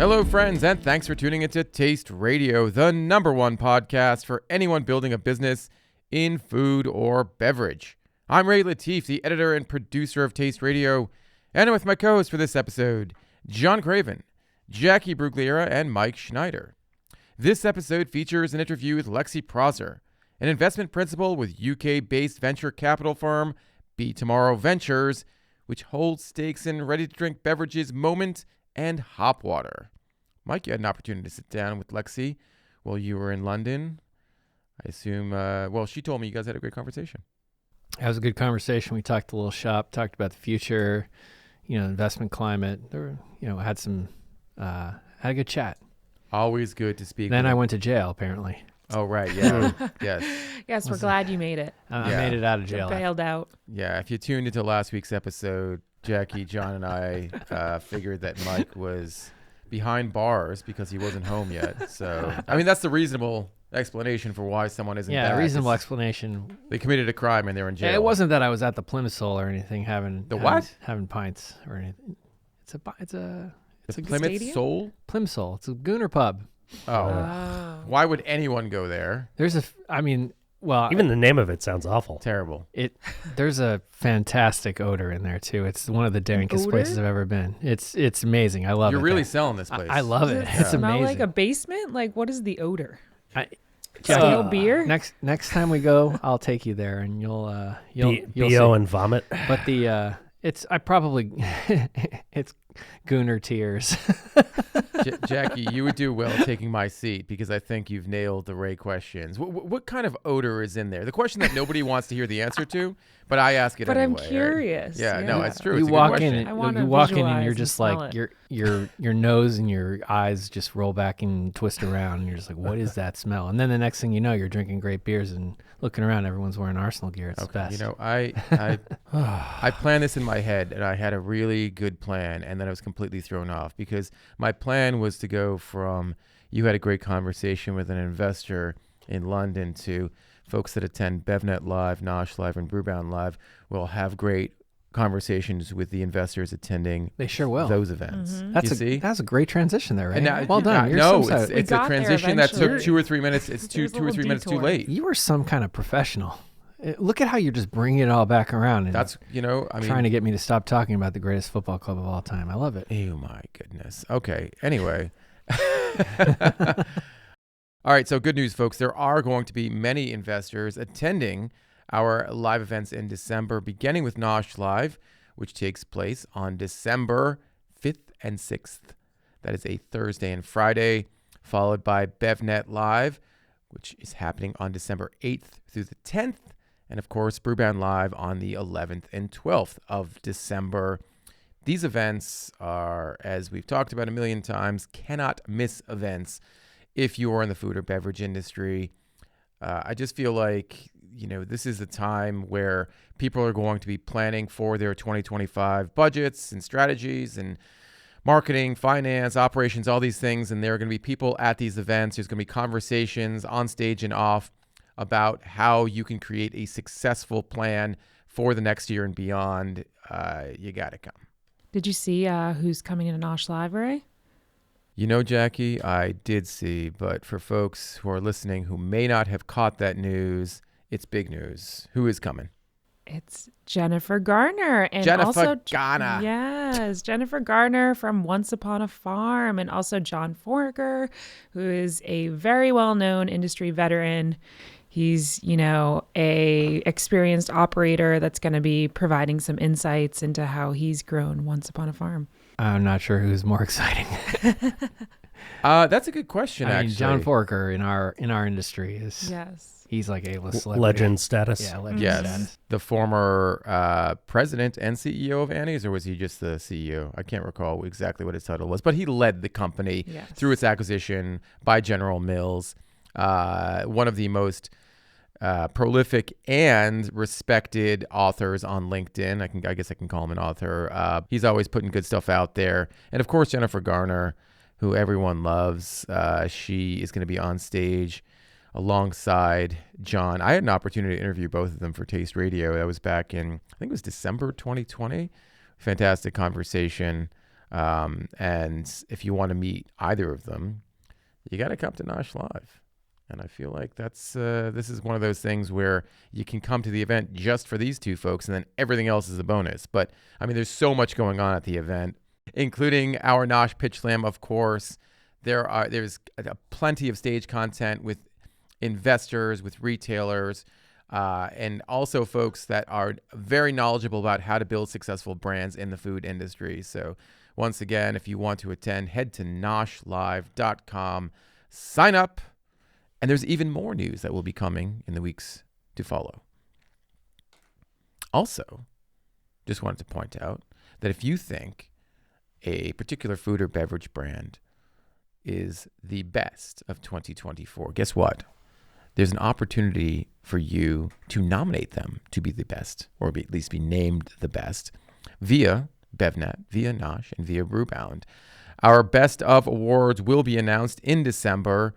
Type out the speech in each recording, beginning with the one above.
Hello, friends, and thanks for tuning into Taste Radio, the #1 podcast for anyone building a business in food or beverage. I'm Ray Latif, the editor and producer of Taste Radio, and I'm with my co-hosts for this episode, John Craven, Jackie Brugliera, and Mike Schneider. This episode features an interview with Lexi Prosser, an investment principal with UK-based venture capital firm Be Tomorrow Ventures, which holds stakes in ready-to-drink beverages Moment and Hop Water. Mike, you had an opportunity to sit down with Lexi while you were in London. I assume, she told me you guys had a great conversation. It was a good conversation. We talked a little shop, talked about the future, investment climate. There were, had a good chat. Always good to speak. Then I went to jail, apparently. Oh, right. Yeah. Yes. Yes, we're glad you made it. I made it out of jail. Bailed out. Yeah. If you tuned into last week's episode, Jackie, John, and I figured that Mike was behind bars because he wasn't home yet. So, that's the reasonable explanation for why someone isn't back. Yeah, reasonable explanation. They committed a crime and they're in jail. Yeah, it wasn't that I was at the Plimsoll or anything having pints or anything. It's a good Plymouth stadium? Soul? Plimsoll. It's a Gooner pub. Oh. Why would anyone go there? Even the name of it sounds awful. Terrible. There's a fantastic odor in there too. It's one of the dankest places I've ever been. It's amazing. I love it. You're really selling this place. I love it. Does it It's smell amazing. like a basement? Like, what is the odor? Stale beer? Next time we go, I'll take you there, and you'll BO see. and vomit. But it's Gooner tears. Jackie, you would do well taking my seat because I think you've nailed the right questions. What kind of odor is in there? The question that nobody wants to hear the answer to, but I ask it anyway. But I'm curious. Right? Yeah, no, it's true. You it's walk in, and you're just like your nose and your eyes just roll back and twist around, and you're just like, what is that smell? And then the next thing you know, you're drinking great beers and looking around, everyone's wearing Arsenal gear. It's the best. I planned this in my head, and I had a really good plan, and then I was completely thrown off because my plan was to go from you had a great conversation with an investor in London to folks that attend BevNET Live, Nosh Live, and Brewbound Live will have great conversations with the investors attending. They sure will. Those events. Mm-hmm. That's a great transition there, right? Now, well done. It's a transition that took 2 or 3 minutes. It's two or three minutes too late. You were some kind of professional. Look at how you're just bringing it all back around. And that's, trying to get me to stop talking about the greatest football club of all time. I love it. Oh, my goodness. Okay. Anyway. All right. So good news, folks. There are going to be many investors attending our live events in December, beginning with Nosh Live, which takes place on December 5th and 6th. That is a Thursday and Friday, followed by BevNET Live, which is happening on December 8th through the 10th. And of course, Brewbound Live on the 11th and 12th of December. These events are, as we've talked about a million times, cannot miss events if you are in the food or beverage industry. I just feel like, this is the time where people are going to be planning for their 2025 budgets and strategies and marketing, finance, operations, all these things. And there are going to be people at these events. There's going to be conversations on stage and off about how you can create a successful plan for the next year and beyond. You got to come. Did you see who's coming in Nosh Live, Ray? Jackie, I did see, but for folks who are listening who may not have caught that news, it's big news. Who is coming? It's Jennifer Garner. And Garner. Yes, Jennifer Garner from Once Upon a Farm, and also John Foraker, who is a very well-known industry veteran. He's, a experienced operator that's going to be providing some insights into how he's grown Once Upon a Farm. I'm not sure who's more exciting. That's a good question, actually. John Foraker in our industry is... Yes. He's like A-list celebrity. Legend status. Yeah, legend status. The former president and CEO of Annie's, or was he just the CEO? I can't recall exactly what his title was, but he led the company through its acquisition by General Mills. One of the most prolific and respected authors on LinkedIn. I guess I can call him an author. He's always putting good stuff out there. And of course, Jennifer Garner, who everyone loves. She is going to be on stage alongside John. I had an opportunity to interview both of them for Taste Radio. That was back in, I think it was December 2020. Fantastic conversation. And if you want to meet either of them, you got to come to Nosh Live. And I feel like this is one of those things where you can come to the event just for these two folks, and then everything else is a bonus. But I mean, there's so much going on at the event, including our Nosh Pitch Slam, of course. There's plenty of stage content with investors, with retailers, and also folks that are very knowledgeable about how to build successful brands in the food industry. So once again, if you want to attend, head to noshlive.com, sign up. And there's even more news that will be coming in the weeks to follow. Also, just wanted to point out that if you think a particular food or beverage brand is the best of 2024, guess what? There's an opportunity for you to nominate them to be the best, or at least be named the best, via BevNet, via Nosh, and via Brewbound. Our Best of awards will be announced in December,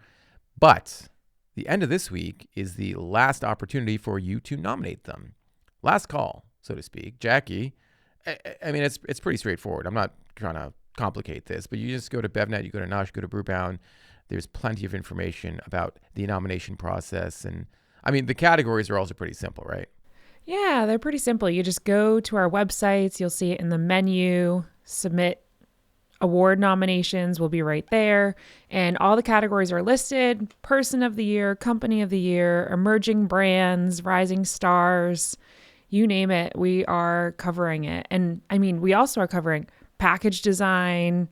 but the end of this week is the last opportunity for you to nominate them. Last call, so to speak. Jackie, I mean, it's pretty straightforward. I'm not trying to complicate this, but you just go to BevNet, you go to Nosh, go to Brewbound. There's plenty of information about the nomination process. And I mean, the categories are also pretty simple, right? Yeah, they're pretty simple. You just go to our websites. You'll see it in the menu. Submit award nominations will be right there. And all the categories are listed: Person of the Year, Company of the Year, Emerging Brands, Rising Stars, you name it. We are covering it. And I mean, we also are covering package design,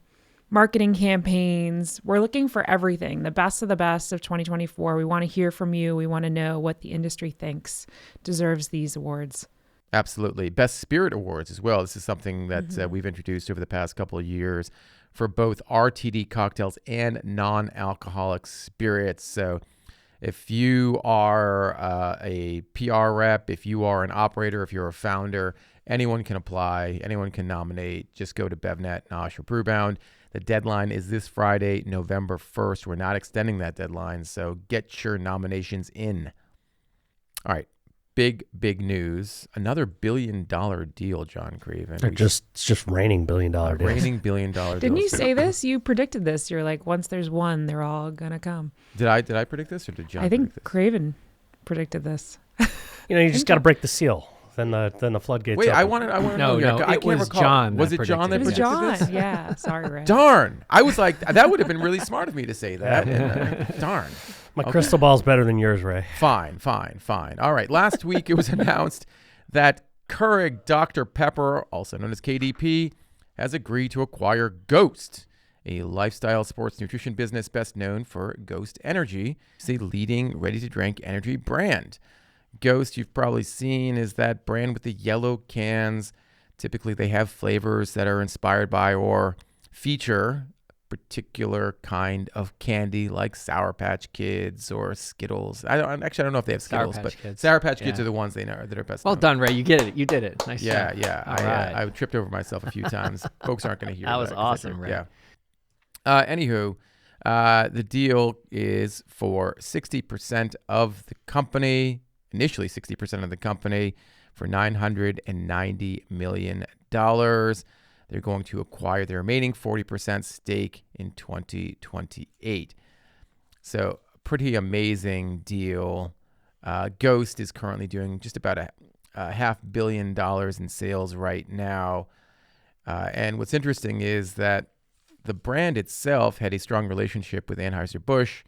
marketing campaigns. We're looking for everything, the best of 2024. We want to hear from you. We want to know what the industry thinks deserves these awards. Absolutely. Best Spirit Awards as well. This is something that we've introduced over the past couple of years for both RTD cocktails and non-alcoholic spirits. So if you are a PR rep, if you are an operator, if you're a founder, anyone can apply, anyone can nominate. Just go to BevNet, Nosh, or Brewbound. The deadline is this Friday, November 1st. We're not extending that deadline, so get your nominations in. All right. Big news. Another $1 billion deal, John Craven. It's just raining $1 billion deals. Raining $1 billion deals. Didn't you say this? You predicted this. You're like, once there's one, they're all going to come. Did I predict this, or did John I think predict this? Craven predicted this. You just got to break the seal. Then the floodgates Wait, open. I want to No, I it can't was recall. John. Was it John that It was predicted this? John. Yeah. Sorry, Ray. Darn. I was like, that would have been really smart of me to say that. Darn. My crystal ball's better than yours, Ray. Fine. All right. Last week it was announced that Keurig Dr. Pepper, also known as KDP, has agreed to acquire Ghost, a lifestyle sports nutrition business best known for Ghost Energy. It's a leading ready-to-drink energy brand. Ghost, you've probably seen, is that brand with the yellow cans. Typically, they have flavors that are inspired by or feature particular kind of candy, like Sour Patch Kids or Skittles. I don't know if they have Skittles, but Sour Patch Kids are the ones that are best. Well done, Ray. You get it. You did it. Nice job. Yeah. I tripped over myself a few times. Folks aren't going to hear that. That was awesome, Ray. Yeah. Anywho, the deal is for 60% of the company. Initially 60% of the company for $990 million. They're going to acquire the remaining 40% stake in 2028. So pretty amazing deal. Ghost is currently doing just about a $500 million in sales right now. And what's interesting is that the brand itself had a strong relationship with Anheuser-Busch.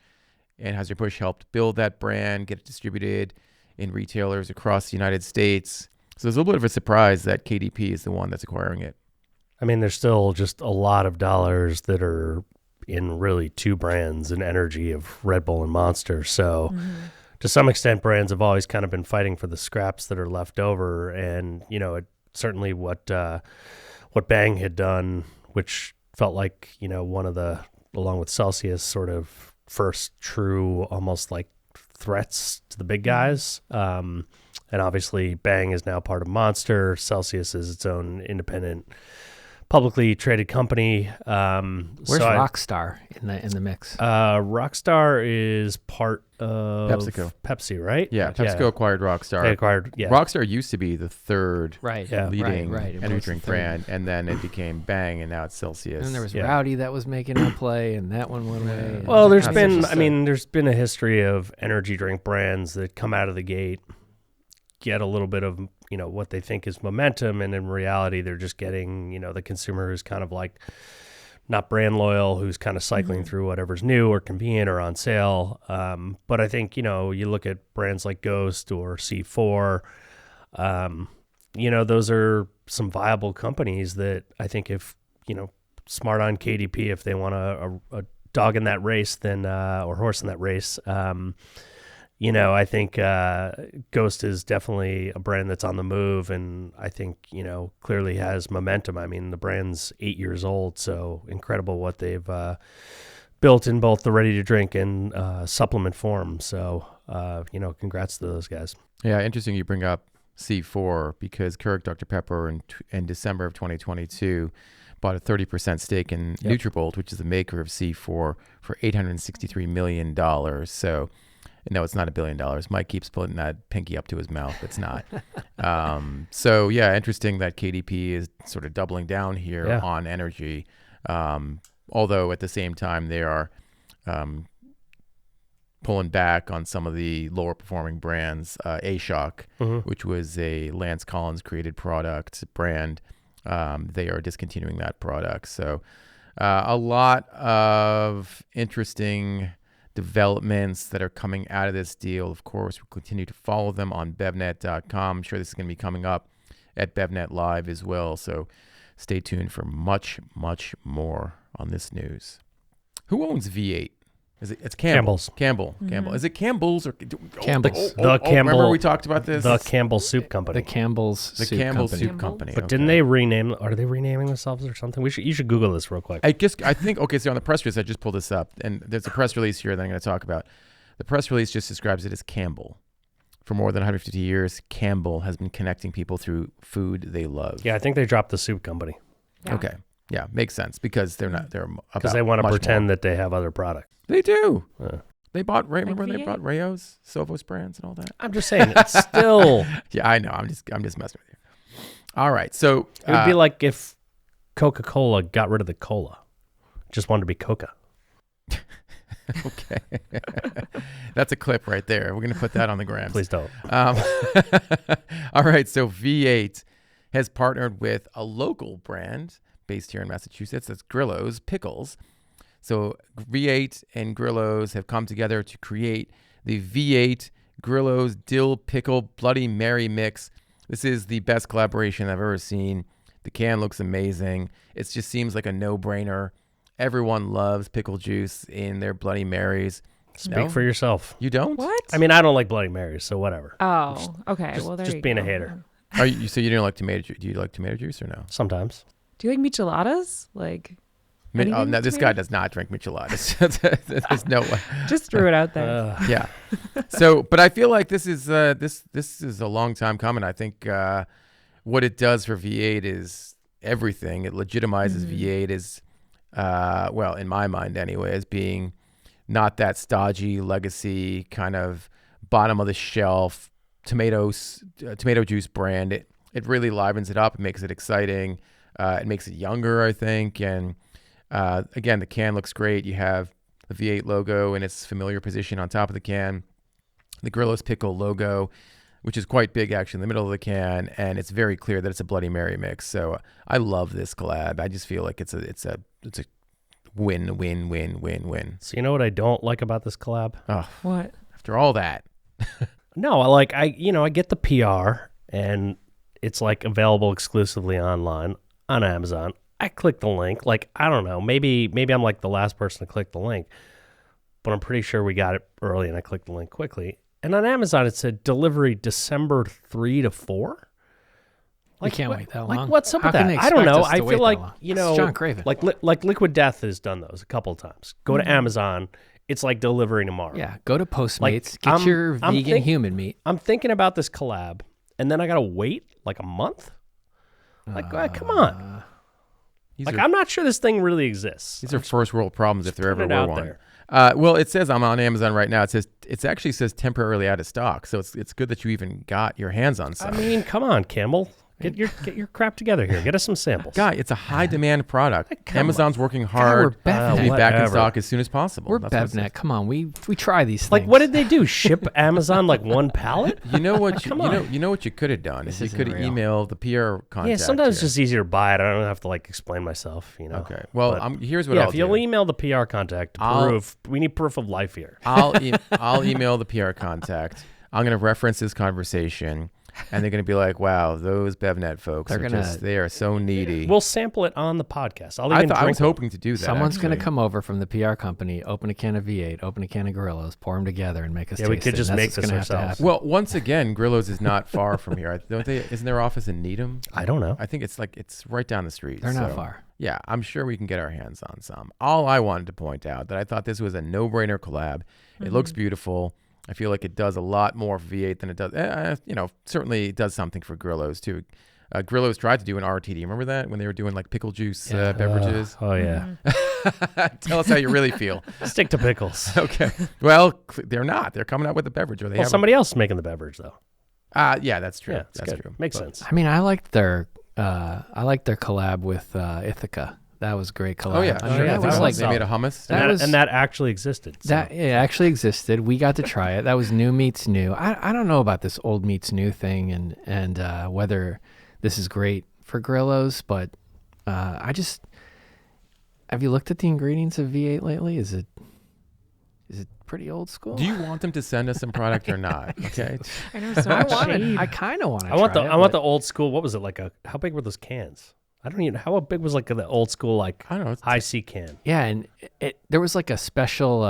Anheuser-Busch helped build that brand, get it distributed in retailers across the United States. So there's a little bit of a surprise that KDP is the one that's acquiring it. I mean, there's still just a lot of dollars that are in really two brands in energy of Red Bull and Monster. So to some extent, brands have always kind of been fighting for the scraps that are left over. And, certainly what Bang had done, which felt like, one of the, along with Celsius, sort of first true, almost like threats to the big guys. And obviously Bang is now part of Monster. Celsius is its own independent publicly traded company. Where's Rockstar in the mix? Rockstar is part of PepsiCo. Pepsi, right? Yeah, PepsiCo acquired Rockstar. They acquired, Rockstar used to be the third leading right. energy drink brand, and then it became Bang, and now it's Celsius. And then there was Rowdy that was making a play, and that one went away. Well, there's been a history of energy drink brands that come out of the gate, get a little bit of, what they think is momentum, and in reality, they're just getting, the consumer who's kind of like not brand loyal, who's kind of cycling through whatever's new or convenient or on sale. But I think, you look at brands like Ghost or C4, those are some viable companies that I think if, smart on KDP, if they want a dog in that race, then or horse in that race, I think Ghost is definitely a brand that's on the move, and I think, clearly has momentum. I mean, the brand's 8 years old, so incredible what they've built in both the ready-to-drink and supplement form. So, congrats to those guys. Yeah, interesting you bring up C4 because Keurig Dr. Pepper in December of 2022 bought a 30% stake in Nutrabolt, which is the maker of C4, for $863 million. So, no, it's not $1 billion. Mike keeps putting that pinky up to his mouth. It's not. So, interesting that KDP is sort of doubling down here on energy. Although at the same time, they are pulling back on some of the lower performing brands. A-Shock, which was a Lance Collins created brand. They are discontinuing that product. So a lot of interesting developments that are coming out of this deal. Of course, we'll continue to follow them on BevNET.com. I'm sure this is going to be coming up at BevNet Live as well. So stay tuned for much, much more on this news. Who owns V8? It's Campbell's. Campbell. Is it Campbell's or Campbell's? Remember we talked about this? The Campbell Soup Company. The Campbell's Soup Company. But didn't they rename? Are they renaming themselves or something? You should Google this real quick. I think so on the press release, I just pulled this up, and there's a press release here that I'm going to talk about. The press release just describes it as Campbell. For more than 150 years, Campbell has been connecting people through food they love. Yeah, I think they dropped the soup company. Yeah. Okay. Yeah, makes sense because they're because they want to pretend that they have other products. They do. They bought remember they bought Rayo's, Sovos brands, and all that. I'm just saying, it's still. Yeah, I know. I'm just messing with you. All right, so it would be like if Coca-Cola got rid of the cola, just wanted to be Coca. Okay, that's a clip right there. We're gonna put that on the gram. Please don't. All right, so V8 has partnered with a local brand based here in Massachusetts. That's Grillo's Pickles. So V8 and Grillo's have come together to create the V8 Grillo's Dill Pickle Bloody Mary Mix. This is the best collaboration I've ever seen. The can looks amazing. It just seems like a no-brainer. Everyone loves pickle juice in their Bloody Marys. Speak for yourself. You don't? What? I mean, I don't like Bloody Marys, so whatever. Oh, okay. Well, there you go. Just being a hater. So you don't like tomato juice? Do you like tomato juice or no? Sometimes. Do you like micheladas? No, this guy does not drink micheladas. There's no way. Just threw it out there. Yeah. So, but I feel like this is a long time coming. I think what it does for V8 is everything. It legitimizes V8 as, well, in my mind anyway, as being not that stodgy legacy kind of bottom of the shelf tomato juice brand. It really livens it up. It makes it exciting. It makes it younger, I think, and again, the can looks great. You have the V8 logo in its familiar position on top of the can, the Grillo's Pickle logo, which is quite big actually in the middle of the can, and it's very clear that it's a Bloody Mary mix. So I love this collab. I just feel like it's a win. So you know what I don't like about this collab? Oh, what? After all that. No, I get the PR, and it's like available exclusively online on Amazon. I click the link. I don't know. Maybe I'm like the last person to click the link, but I'm pretty sure we got it early and I clicked the link quickly. And on Amazon, it said delivery December 3 to 4. I can't wait that long. What's up with that? I don't know. I feel like, it's John Craven. Like Liquid Death has done those a couple of times. Go to Amazon. It's like delivery tomorrow. Yeah. Go to Postmates. Get your vegan human meat. I'm thinking about this collab, and then I got to wait like a month. Come on. I'm not sure this thing really exists. These are first world problems if there ever were one. There. Well, it says I'm on Amazon right now. It actually says temporarily out of stock. So it's good that you even got your hands on some. I mean, come on, Campbell. Get your crap together here. Get us some samples. Guy, it's a high demand product. Amazon's working God, hard we're to be back in stock as soon as possible. We're BevNet. Come on, we try these things. Like, what did they do? Ship Amazon like one pallet? You know what? You know what you could have done is you could have emailed the PR contact. Yeah, sometimes it's just easier to buy it. I don't have to explain myself. Okay. Well, here's what I'll do. If you'll email the PR contact, we need proof of life here. I'll email the PR contact. I'm going to reference this conversation. And they're going to be like, wow, those BevNet folks they are so needy. We'll sample it on the podcast. I was hoping to do that. Someone's going to come over from the PR company, open a can of V8, open a can of Grillos, pour them together, and make us taste it. Yeah, we could just make this ourselves. Well, once again, Grillos is not far from here. Isn't their office in Needham? I don't know. I think it's right down the street. They're not far. Yeah, I'm sure we can get our hands on some. All I wanted to point out that I thought this was a no-brainer collab. It looks beautiful. I feel like it does a lot more for V8 than it does. Certainly it does something for Grillos too. Grillos tried to do an RTD. Remember that when they were doing like pickle juice beverages? Oh yeah. Tell us how you really feel. Stick to pickles. Okay. Well, they're not. They're coming out with a beverage, or somebody else is making the beverage though. Yeah, that's true. Yeah, that's true. Makes sense. I mean, I liked their collab with Ithaca. That was a great collab. Oh yeah, that was like they made a hummus. And that actually existed. So. It actually existed. We got to try it. That was new meets new. I don't know about this old meets new thing and whether this is great for Grillos, but have you looked at the ingredients of V8 lately? Is it pretty old school? Do you want them to send us some product or not? Okay. I know. So I kind of want to. I want the old school. What was it like? How big were those cans? I don't even know how big was the old school I don't know, high C can. Yeah, and there was like a special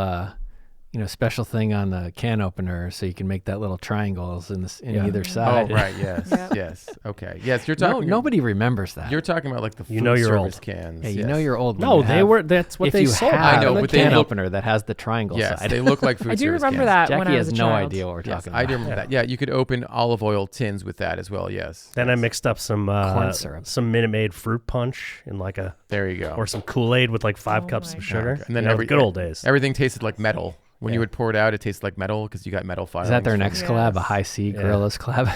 special thing on the can opener so you can make that little triangles in either side. Oh right, yes, yes. Okay, yes. You're talking. Nobody remembers that. You're talking about like the food you're service old. cans. Yeah, you know you're old. No, they were. That's what they sold. I know, but can opener that has the triangle side. They look like food service cans. I do remember that. Jackie when I was has a no child. idea what we're talking about. I do remember that. Yeah, you could open olive oil tins with that as well. Yes. Then I mixed up some corn syrup, some Minute Maid fruit punch in There you go. Or some Kool-Aid with 5 cups of sugar. Okay. And then good old days. Everything tasted like metal. When you would pour it out, it tasted like metal because you got metal filings. Is that their next collab, a high C Grillos collab?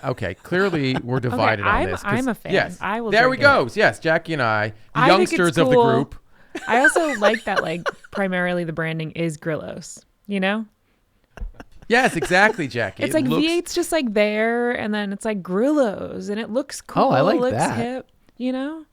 Okay, clearly we're divided on this. I'm a fan. Yes, I will. There we go. Yes, Jackie and I, the youngsters of the group. I also like that primarily the branding is Grillos. You know? Yes, exactly, Jackie. It's V8's just there, and then it's like Grillos, and it looks cool. Oh, I like it looks that. hip. You know?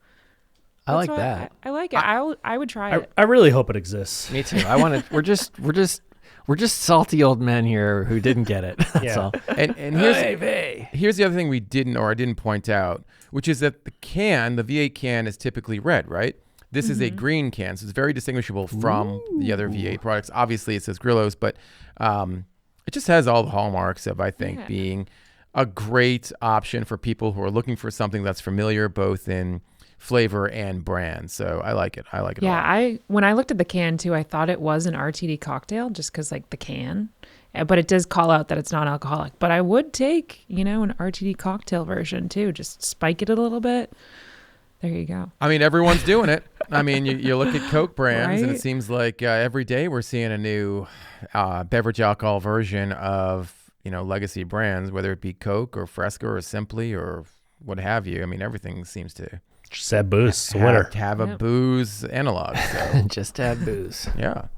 I like that. I like it. I would try it. I really hope it exists. Me too. I want to. We're just salty old men here who didn't get it. That's all. And here's the other thing I didn't point out, which is that the V8 can is typically red, right? This is a green can, so it's very distinguishable from the other V8 products. Obviously, it says Grillos, but it just has all the hallmarks of, I think, being a great option for people who are looking for something that's familiar, both in flavor and brand. So I like it. Yeah, when I looked at the can too, I thought it was an RTD cocktail just because the can, but it does call out that it's non-alcoholic. But I would take an RTD cocktail version too. Just spike it a little bit. There you go. I mean, everyone's doing it. I mean, you look at Coke brands, right? and it seems like every day we're seeing a new beverage alcohol version of legacy brands, whether it be Coke or Fresca or Simply or what have you. I mean, everything seems to. Just add booze. It's a winner. Have a booze analog. So. Just add booze. Yeah.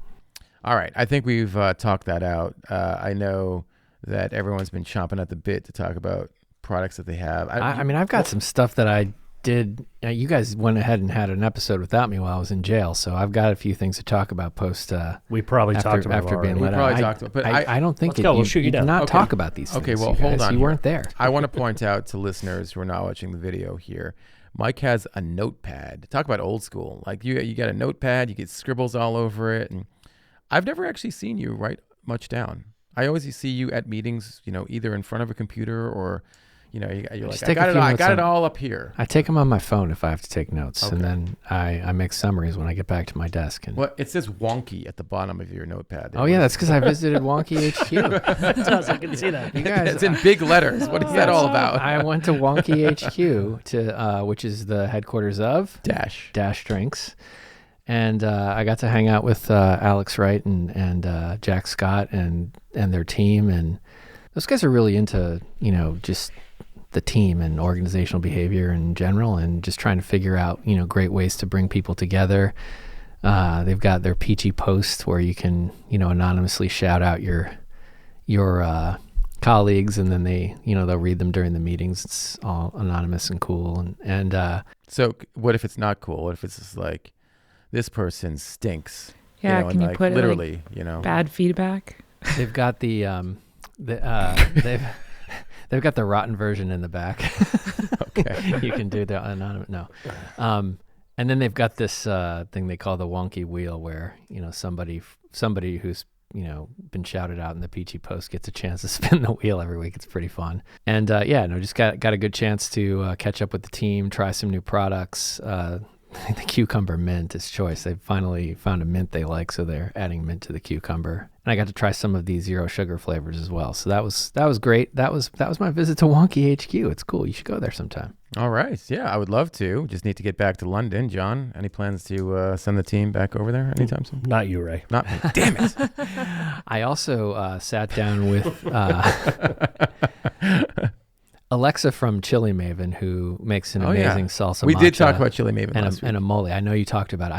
All right. I think we've talked that out. I know that everyone's been chomping at the bit to talk about products that they have. I mean, I've got some stuff that I did. You guys went ahead and had an episode without me while I was in jail, so I've got a few things to talk about post. We probably talked about after being let out. But I don't think we'll shoot you down. Did not talk about these things. Okay, well, hold on. You weren't there. I want to point out to listeners who are not watching the video here. Mike has a notepad. Talk about old school. You got a notepad, you get scribbles all over it. And I've never actually seen you write much down. I always see you at meetings, either in front of a computer or, you're like, I got it all up here. I take them on my phone if I have to take notes, and then I make summaries when I get back to my desk. And it says wonky at the bottom of your notepad. Oh yeah, that's because I visited Wonky HQ. I can see that. You guys, it's in big letters. What is that all about? I went to Wonky HQ which is the headquarters of Dash Drinks. And I got to hang out with Alex Wright and Jack Scott and their team, and those guys are really into just the team and organizational behavior in general, and just trying to figure out great ways to bring people together. They've got their peachy post where you can anonymously shout out your colleagues, and then they'll read them during the meetings. It's all anonymous and cool. And so what if it's not cool? What if it's just like, this person stinks? Yeah, can you put literally, bad feedback? They've got they've got the rotten version in the back. Okay. You can do the anonymous. No. And then they've got this thing they call the wonky wheel, where somebody who's been shouted out in the peachy post gets a chance to spin the wheel every week. It's pretty fun. And just got a good chance to catch up with the team, try some new products. The cucumber mint is choice. They finally found a mint they like, so they're adding mint to the cucumber. And I got to try some of these zero sugar flavors as well. So that was great. That was my visit to Wonky HQ. It's cool. You should go there sometime. All right. Yeah, I would love to. Just need to get back to London. John, any plans to send the team back over there anytime soon? Not you, Ray. Not me. Damn it. I also sat down with Alexa from Chili Maven, who makes an amazing salsa We matcha did talk about Chili Maven last week. And a mole. I know you talked about it.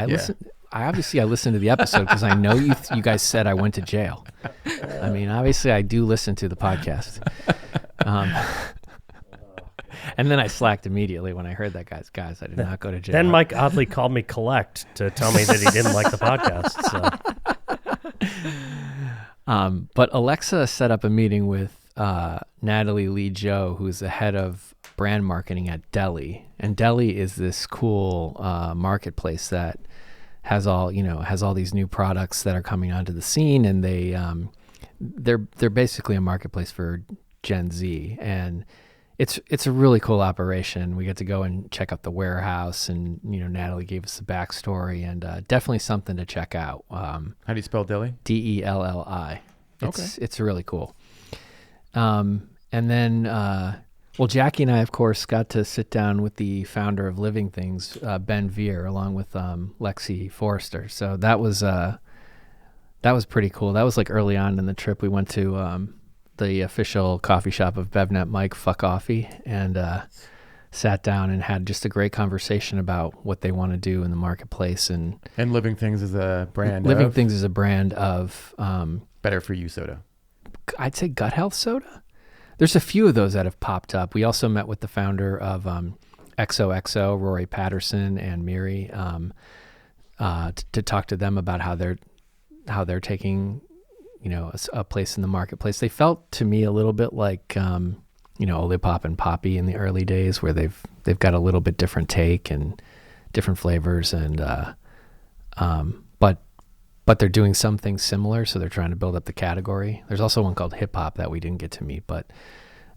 I listened to the episode because I know you guys said I went to jail. I mean, obviously I do listen to the podcast. And then I slacked immediately when I heard that, guys, I did not go to jail. Then Mike oddly called me collect to tell me that he didn't like the podcast. So. But Alexa set up a meeting with Natalie Lee Joe, who's the head of brand marketing at Deli. And Deli is this cool marketplace that has all these new products that are coming onto the scene, and they're basically a marketplace for Gen Z, and it's a really cool operation. We get to go and check out the warehouse, and Natalie gave us the backstory, and definitely something to check out. How do you spell Deli? Delli. It's really cool. And then Jackie and I, of course, got to sit down with the founder of Living Things, Ben Veer, along with Lexi Forrester. So that was pretty cool. That was like early on in the trip. We went to the official coffee shop of BevNET Mike Fuck Coffee, and sat down and had just a great conversation about what they want to do in the marketplace. And Living Things is a brand. Living Things is a brand of better for you soda. I'd say gut health soda. There's a few of those that have popped up. We also met with the founder of XOXO, Rory Patterson and Miri, to talk to them about how they're taking, a place in the marketplace. They felt to me a little bit like, Olipop and Poppy in the early days, where they've got a little bit different take and different flavors, and but they're doing some things similar, so they're trying to build up the category. There's also one called Hip Hop that we didn't get to meet, but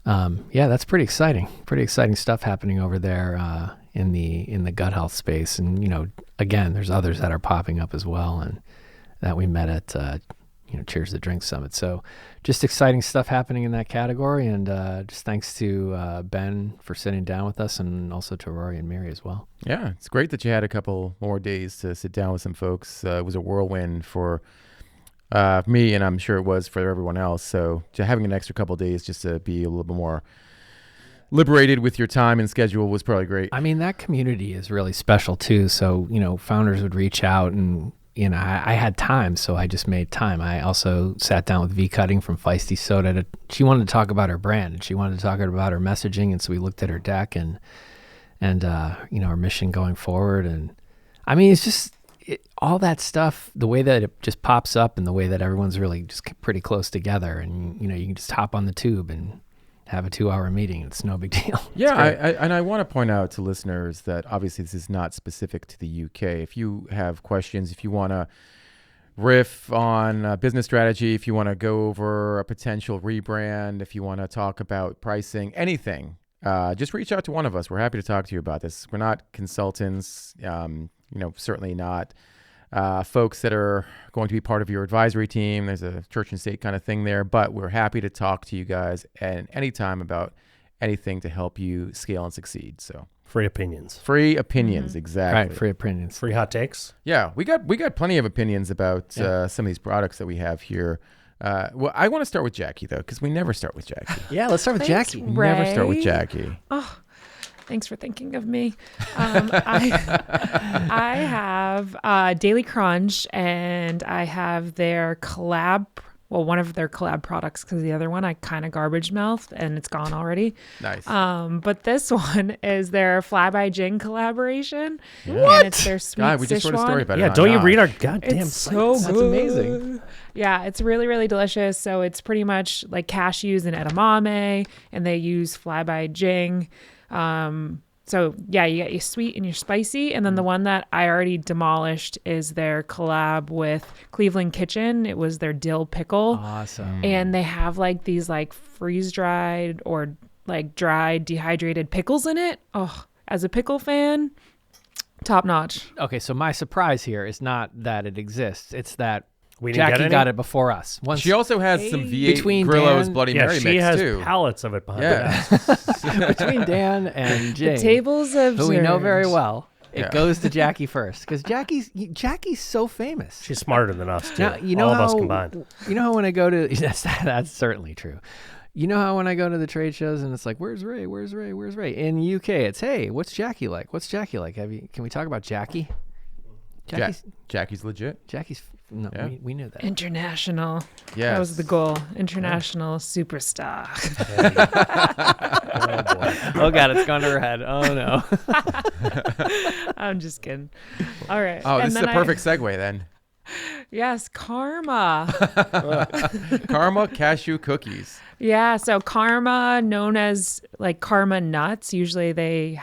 that's pretty exciting. Pretty exciting stuff happening over there in the gut health space. And again, there's others that are popping up as well, and that we met at Cheers the Drink Summit. So just exciting stuff happening in that category, and just thanks to Ben for sitting down with us, and also to Rory and Mary as well. Yeah, it's great that you had a couple more days to sit down with some folks. It was a whirlwind for me, and I'm sure it was for everyone else. So having an extra couple days just to be a little bit more liberated with your time and schedule was probably great. I mean, that community is really special too. So, founders would reach out, and I had time, so I just made time. I also sat down with V Cutting from Feisty Soda. She wanted to talk about her brand, and she wanted to talk about her messaging, and so we looked at her deck and our mission going forward. And I mean, it's just all that stuff, the way that it just pops up, and the way that everyone's really just pretty close together, and you can just hop on the tube and have a 2-hour meeting. It's no big deal. Yeah, I want to point out to listeners that obviously this is not specific to the UK. If you have questions, if you want to riff on business strategy, if you want to go over a potential rebrand, if you want to talk about pricing, anything, just reach out to one of us. We're happy to talk to you about this. We're not consultants, certainly not folks that are going to be part of your advisory team. There's a church and state kind of thing there, but we're happy to talk to you guys at any time about anything to help you scale and succeed. So free opinions. Free opinions, exactly. Right, free opinions. Free hot takes. Yeah, we got plenty of opinions about some of these products that we have here. Well, I want to start with Jackie, though, because we never start with Jackie. Yeah, let's start with Thanks, Jackie. We Ray. never start with Jackie. Oh, thanks for thinking of me. I have Daily Crunch, and I have their collab. Well, one of their collab products, because the other one I kind of garbage mouthed and it's gone already. Nice. But this one is their Fly-By Jing collaboration. What? And it's their sweet God, we just wrote a story about it. Yeah, on don't you Nosh. read our goddamn It's site? so That's good. amazing. Yeah, it's really, really delicious. So it's pretty much like cashews and edamame, and they use Fly-By Jing. So yeah, you get your sweet and your spicy. And then the one that I already demolished is their collab with Cleveland Kitchen. It was their dill pickle. Awesome. And they have like these like freeze-dried or like dried dehydrated pickles in it. Oh, as a pickle fan, top notch. Okay, so my surprise here is not that it exists. It's that We didn't get Jackie any? got it before us. Once She also has some V8 Between Grillo's Dan- Bloody Yeah, Mary she mix, has too. pallets of it behind Yeah. her. between Dan and Jane, The tables of who we know very well, it Yeah. goes to Jackie first because Jackie's so famous. She's smarter than us, too. Now, you know All how, of us combined. You know how when I go to that's certainly true. You know how when I go to the trade shows and it's like, where's Ray? Where's Ray? Where's Ray? In UK, it's hey, what's Jackie like? What's Jackie like? Can we talk about Jackie? Jackie's legit. Jackie's no, Yeah. we knew that. international. Yes. That was the goal. International superstar. Oh, boy. Oh God, it's gone to her head. Oh no. I'm just kidding. All right. Oh, And this is then a perfect segue then. Yes, Karma. Karma cashew cookies. Yeah, so Karma, known as like Karma nuts, usually they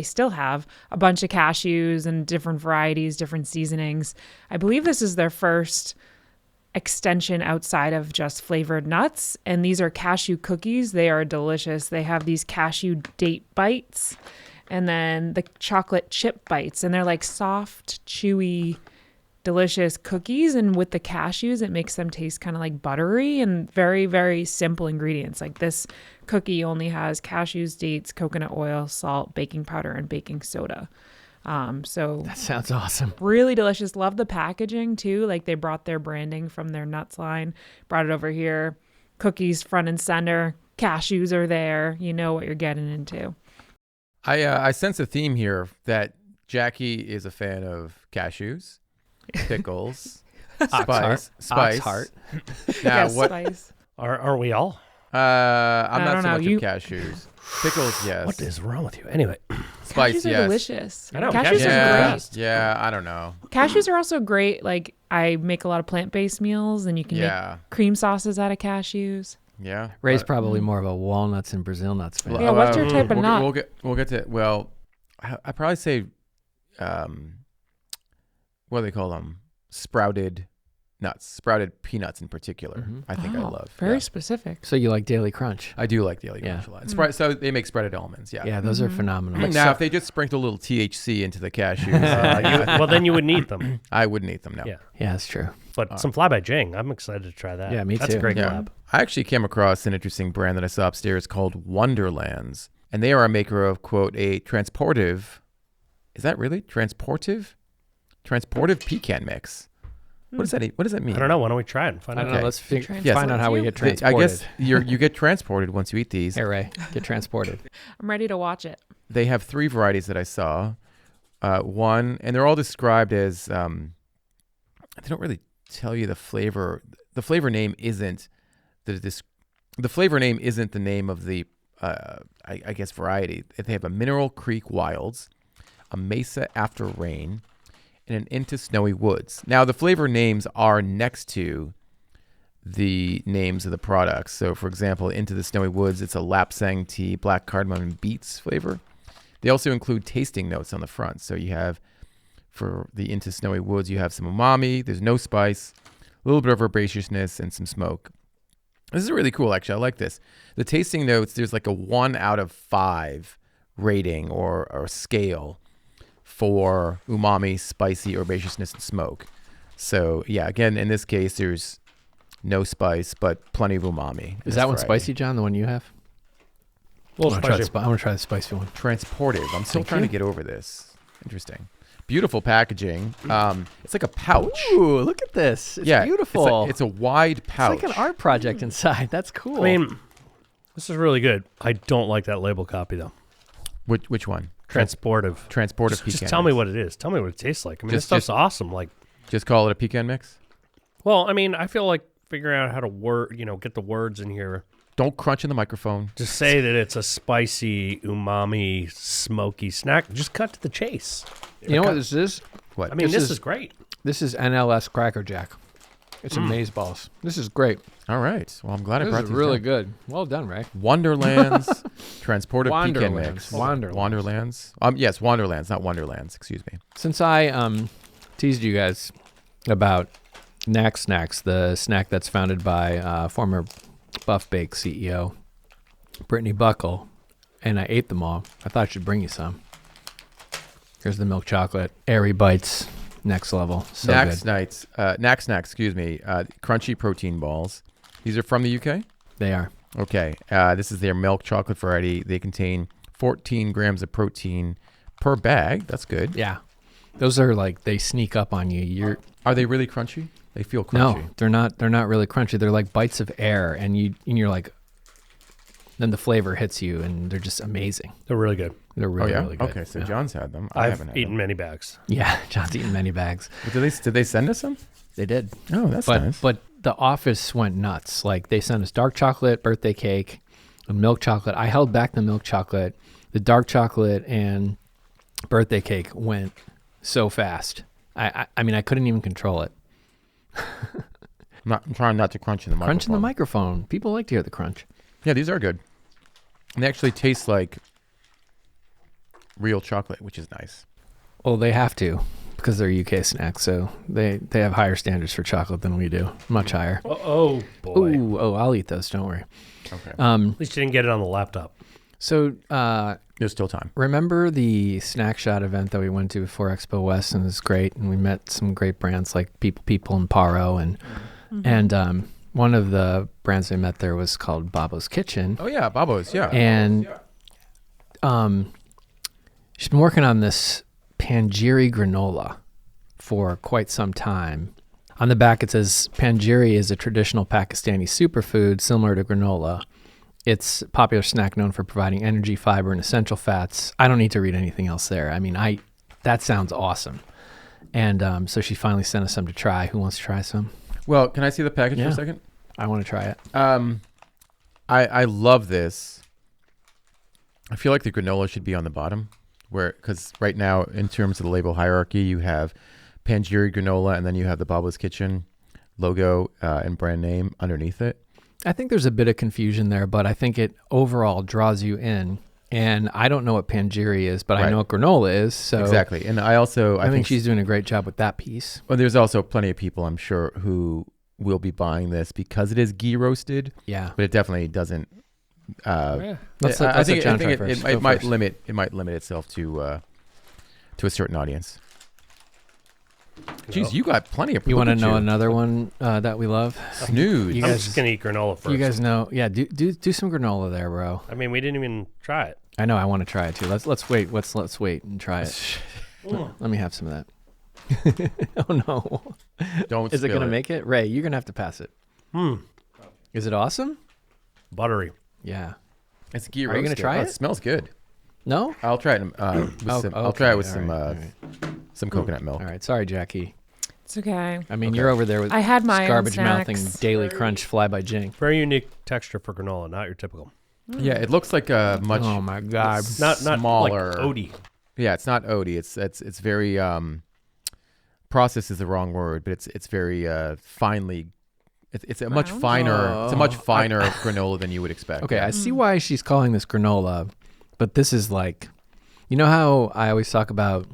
still have a bunch of cashews and different varieties, different seasonings. I believe this is their first extension outside of just flavored nuts. And these are cashew cookies. They are delicious. They have these cashew date bites and then the chocolate chip bites. And they're like soft, chewy, delicious cookies. And with the cashews, it makes them taste kind of like buttery and very, very simple ingredients. Like this cookie only has cashews, dates, coconut oil, salt, baking powder, and baking soda. So That sounds awesome. really delicious. Love the packaging too. Like they brought their branding from their nuts line, brought it over here. Cookies front and center. Cashews are there. You know what you're getting into. I sense a theme here that Jackie is a fan of cashews, pickles, spice. Oxheart. Now, Yes, what? spice. Aren't we all? I'm I not don't so know. much You- of cashews. Pickles, yes. What is wrong with you? Anyway, Spice, Cashews are yes. delicious. I know, Cashews cashews are Yeah, great. yeah. I don't know. Cashews are also great. Like I make a lot of plant-based meals, and you can Yeah, make cream sauces out of cashews. yeah. Ray's But- probably more of a walnuts and Brazil nuts fan. Yeah, what's your type of nut? We'll get to. Well, I probably say, what do they call them? Sprouted nuts, sprouted peanuts in particular. Mhm. I think I Oh, love. very Yeah. specific. So you like Daily Crunch? I do like Daily Yeah. Crunch a lot. So they make spreaded almonds. Yeah. Yeah, those are Mhm. phenomenal. Now, if they just sprinkle a little THC into the cashews, well, then you would need them. I wouldn't eat them now. Yeah. Yeah, that's true. But some Fly-By Jing, I'm excited to try that. Yeah, me That's too. a great Yeah. collab. I actually came across an interesting brand that I saw upstairs called Wonderlands, and they are a maker of, quote, a transportive. Is that really transportive? Transportive pecan mix. What does that eat? What does that mean? I don't know. Why don't we try it and find I out? don't know. Okay. Let's Yes. find out how we get I transported. guess you get transported once you eat these. Hey, Ray, get transported. I'm ready to watch it. They have 3 varieties that I saw. One, and they're all described as. They don't really tell you the flavor. The flavor name isn't the flavor name isn't the name of the I guess variety. They have a Mineral Creek Wilds, a Mesa After Rain, and an Into Snowy Woods. Now the flavor names are next to the names of the products. So for example, Into the Snowy Woods, it's a lapsang tea, black cardamom, and beets flavor. They also include tasting notes on the front. So you have, for the Into Snowy Woods, you have some umami, there's no spice, a little bit of herbaceousness, and some smoke. This is really cool, actually. I like this. The tasting notes, there's like a 1 out of 5 rating or scale for umami, spicy, herbaceousness, and smoke. So, yeah, again, in this case, there's no spice, but plenty of umami. Is that one spicy, John, the one you have? Well, I want to try the spicy one. Transportive. I'm still trying to get over this. Interesting. Beautiful packaging. It's like a pouch. Ooh, look at this. It's beautiful. It's a wide pouch. It's like an art project inside. That's cool. I mean, this is really good. I don't like that label copy, though. Which one? Transportive. Transportive pecan. Just tell me what it is. Tell me what it tastes like. I mean, this stuff's awesome. Like, just call it a pecan mix? Well, I mean, I feel like figuring out how to get the words in here. Don't crunch in the microphone. Just say that it's a spicy, umami, smoky snack. Just cut to the chase. You know what this is? What? I mean, this is great. This is NLS Cracker Jack. It's amazeballs. This is great. All right. Well, I'm glad I brought This these is really down. good. Well done, Ray. Wonderlands Transportive pecan mix. Wanderlands. Yes, Wanderlands, not Wonderlands. Excuse me. Since I teased you guys about Knack Snacks, the snack that's founded by former Buff Bake CEO Brittany Buckle, and I ate them all, I thought I should bring you some. Here's the milk chocolate. Airy bites. Next level. So Knack good. Snacks, crunchy protein balls. These are from the UK? They are. Okay. This is their milk chocolate variety. They contain 14 grams of protein per bag. That's good. Yeah. Those are like, they sneak up on you. Are they really crunchy? They feel crunchy. No, they're not. They're not really crunchy. They're like bites of air, and you're like, then the flavor hits you, and they're just amazing. They're really good. They're really, oh, yeah? really good. Okay, so yeah. John's had them. I haven't had eaten them. many bags. Yeah, John's eaten many bags. Did they send us some? They did. Oh, that's nice. But the office went nuts. Like, they sent us dark chocolate, birthday cake, and milk chocolate. I held back the milk chocolate. The dark chocolate and birthday cake went so fast. I mean, I couldn't even control it. I'm trying not to crunch in the microphone. Crunch in the microphone. People like to hear the crunch. Yeah, these are good. And they actually taste like real chocolate, which is nice. Well, they have to, because they're UK snacks, so they have higher standards for chocolate than we do. Much higher. Oh, boy. Ooh, I'll eat those. Don't worry. Okay. At least you didn't get it on the laptop. So, there's still time. remember the Snack Shot event that we went to before Expo West, and it was great, and we met some great brands like People and Paro, and one of the brands I met there was called Babbo's Kitchen. Oh, yeah, Babbo's, yeah. And she's been working on this Panjiri granola for quite some time. On the back it says Panjiri is a traditional Pakistani superfood similar to granola. It's a popular snack known for providing energy, fiber, and essential fats. I don't need to read anything else there. I mean, that sounds awesome. And so she finally sent us some to try. Who wants to try some? Well, can I see the package for Yeah. a second? I want to try it. I love this. I feel like the granola should be on the bottom, because right now, in terms of the label hierarchy, you have Panjiri granola, and then you have the Babbo's Kitchen logo and brand name underneath it. I think there's a bit of confusion there, but I think it overall draws you in. And I don't know what Panjiri is, but I know what granola is. So exactly. And I think she's doing a great job with that piece. Well, there's also plenty of people, I'm sure, who will be buying this because it is ghee roasted. Yeah. But it definitely doesn't. Let's I think John try it first. might first. limit itself to a certain audience. Jeez, you got plenty of. You want to know another one that we love? Snooze. You I'm guys- just going to eat granola first. You guys know, yeah. Do some granola there, bro. I mean, we didn't even try it. I know. I want to try it too. Let's wait. Let's wait and try it. Let me have some of that. Oh no! Don't. Is it spill gonna make it? Ray, you're gonna have to pass it. Is it awesome? Buttery. Yeah. It's ghee Are roasted. you gonna try Oh, it? It smells good. No? I'll try it. I'll try it with some coconut milk. All right. Sorry, Jackie. It's okay. I mean, you're over there with I had my own garbage mouthing snacks. Daily Crunch fly by Jing. Very unique texture for granola, not your typical. Yeah, it looks like a much. Oh my God. Not smaller. like Odie. Yeah, it's not Odie. It's very processed is the wrong word, but it's very finely. It's a much finer. It's a much finer granola than you would expect. Okay, I see why she's calling this granola, but this is like, you know how I always talk about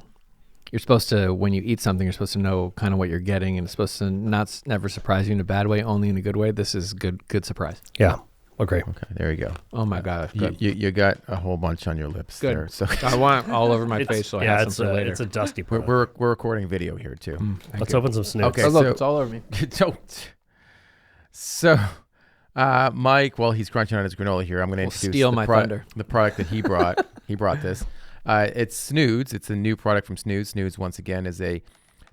you're supposed to, when you eat something, you're supposed to know kind of what you're getting, and it's supposed to never surprise you in a bad way, only in a good way. This is good surprise. Yeah. Okay. Okay, there you go. Oh my God. You got a whole bunch on your lips Good. there. So I want it all over my face, so I have some for later. It's a dusty product. we're recording video here too. Let's open some snoots. Okay, Oh, look, so- it's all over me. So, Mike, while he's crunching on his granola here, I'm going to introduce steal my thunder. the product that he brought. He brought this. It's Snoods. It's a new product from Snoods. Snoods, once again, is a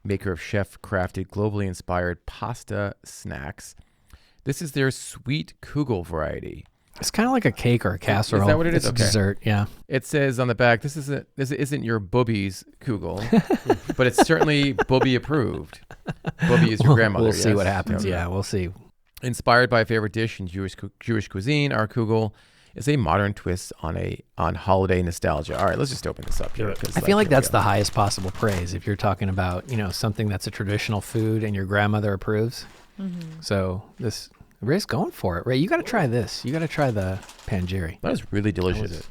maker of chef-crafted, globally inspired pasta snacks. This is their sweet kugel variety. It's kind of like a cake or a casserole. Is that what it is? It's a Okay. dessert, yeah. It says on the back, this isn't your bubbe's kugel, but it's certainly bubbe approved. Bubbe is your grandmother. We'll see yes? what happens. Okay. Yeah, we'll see. Inspired by a favorite dish in Jewish cuisine, our kugel is a modern twist on holiday nostalgia. All right, let's just open this up here. I feel like that's the highest possible praise if you're talking about, something that's a traditional food and your grandmother approves. Mm-hmm. So Ray's going for it. Ray, you got to try this. You got to try the panjiri. That is really delicious.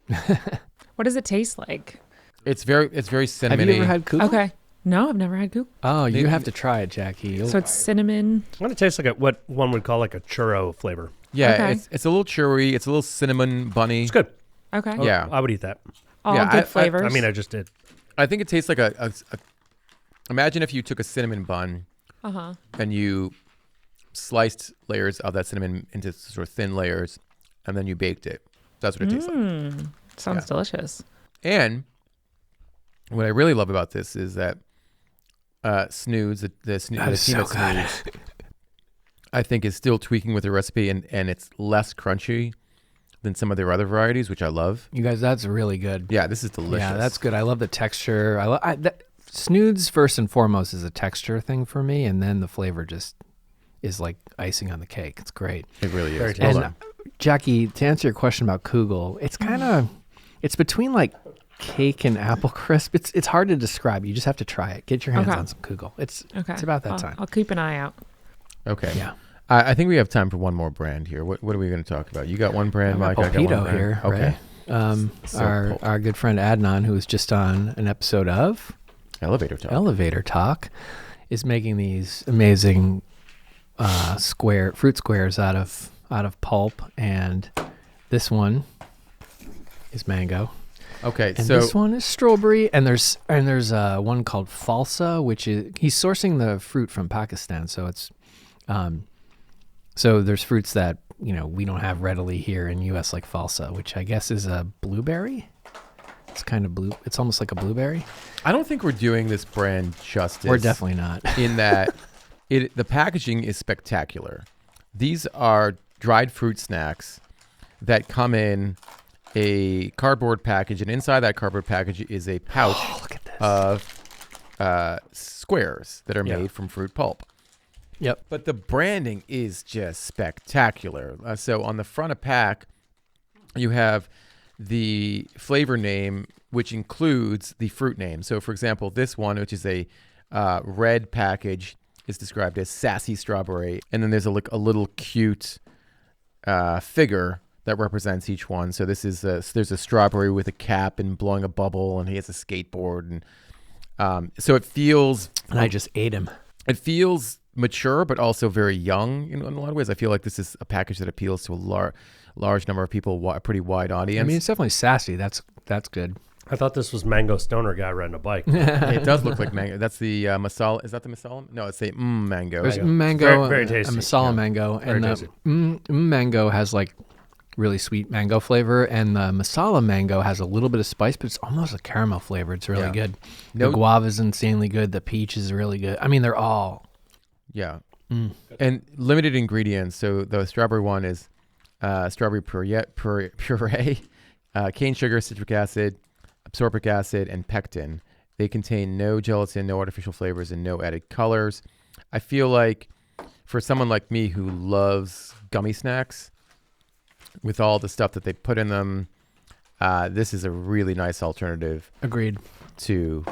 What does it taste like? It's very cinnamony. Have you ever had kugel? Okay. No, I've never had goop. Oh, you have to try it, Jackie. So it's cinnamon. I'm going to taste like what one would call like a churro flavor. Yeah, Okay. it's a little chewy. It's a little cinnamon bunny. It's good. Okay. Yeah. I would eat that. All Yeah, good flavors. I mean, I just did. I think it tastes like a imagine if you took a cinnamon bun and you sliced layers of that cinnamon into sort of thin layers, and then you baked it. That's what it tastes like. Sounds delicious. And what I really love about this is that Snoods, the team at Snoods, I think is still tweaking with the recipe, and it's less crunchy than some of their other varieties, which I love. You guys, that's really good. Yeah, this is delicious. Yeah, that's good. I love the texture. Snoods, first and foremost, is a texture thing for me, and then the flavor just is like icing on the cake. It's great. It really is. And Jackie, to answer your question about kugel, it's kind of, it's between like cake and apple crisp. It's hard to describe. You just have to try it. Get your hands on some kugel. It's about that time. I'll keep an eye out. Okay. Yeah. I think we have time for one more brand here. What are we going to talk about? You got one brand, Mike. I got one brand. Here. Okay. Right? Our good friend Adnan, who was just on an episode of Elevator Talk, is making these amazing fruit squares out of pulp, and this one is mango. Okay, and so this one is strawberry, and there's one called falsa, which is he's sourcing the fruit from Pakistan, so it's so there's fruits that we don't have readily here in U.S. like falsa, which I guess is a blueberry. It's kind of blue. It's almost like a blueberry. I don't think we're doing this brand justice. We're definitely not. In that the packaging is spectacular. These are dried fruit snacks that come in a cardboard package, and inside that cardboard package is a pouch of squares that are made from fruit pulp. Yep. But the branding is just spectacular. So on the front of pack, you have the flavor name, which includes the fruit name. So, for example, this one, which is a red package, is described as sassy strawberry. And then there's a little cute figure that represents each one. So this is there's a strawberry with a cap and blowing a bubble, and he has a skateboard. And so it feels... And I just ate him. It feels mature, but also very young in a lot of ways. I feel like this is a package that appeals to a large number of people, a pretty wide audience. I mean, it's definitely sassy. That's good. I thought this was Mango Stoner guy riding a bike. It does look like mango. That's the masala. Is that the masala? No, it's a mango. There's mango, very tasty. a masala mango, and the mango has like really sweet mango flavor, and the masala mango has a little bit of spice, but it's almost a caramel flavor. It's really good. The guava is insanely good. The peach is really good. I mean, they're all... Yeah. And limited ingredients. So the strawberry one is strawberry puree, cane sugar, citric acid, absorbic acid, and pectin. They contain no gelatin, no artificial flavors, and no added colors. I feel like for someone like me who loves gummy snacks, with all the stuff that they put in them, this is a really nice alternative. Agreed. To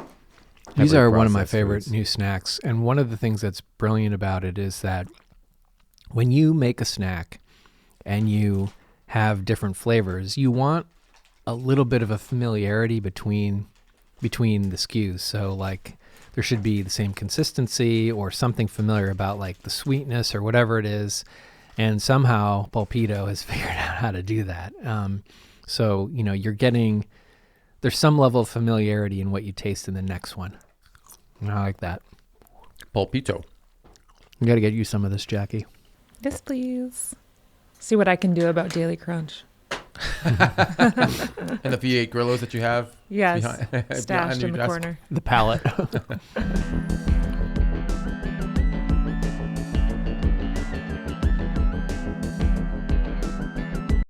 these are one of my favorite new snacks. And one of the things that's brilliant about it is that when you make a snack and you have different flavors, you want a little bit of a familiarity between between the SKUs. So like there should be the same consistency or something familiar about like the sweetness or whatever it is. And somehow Pulpito has figured out how to do that. So, you're getting, there's some level of familiarity in what you taste in the next one. And I like that. Pulpito. You got to get you some of this, Jackie. Yes, please. See what I can do about Daily Crunch. And the V8 Grillos that you have? Yes, behind stashed your in the desk. corner. The palate.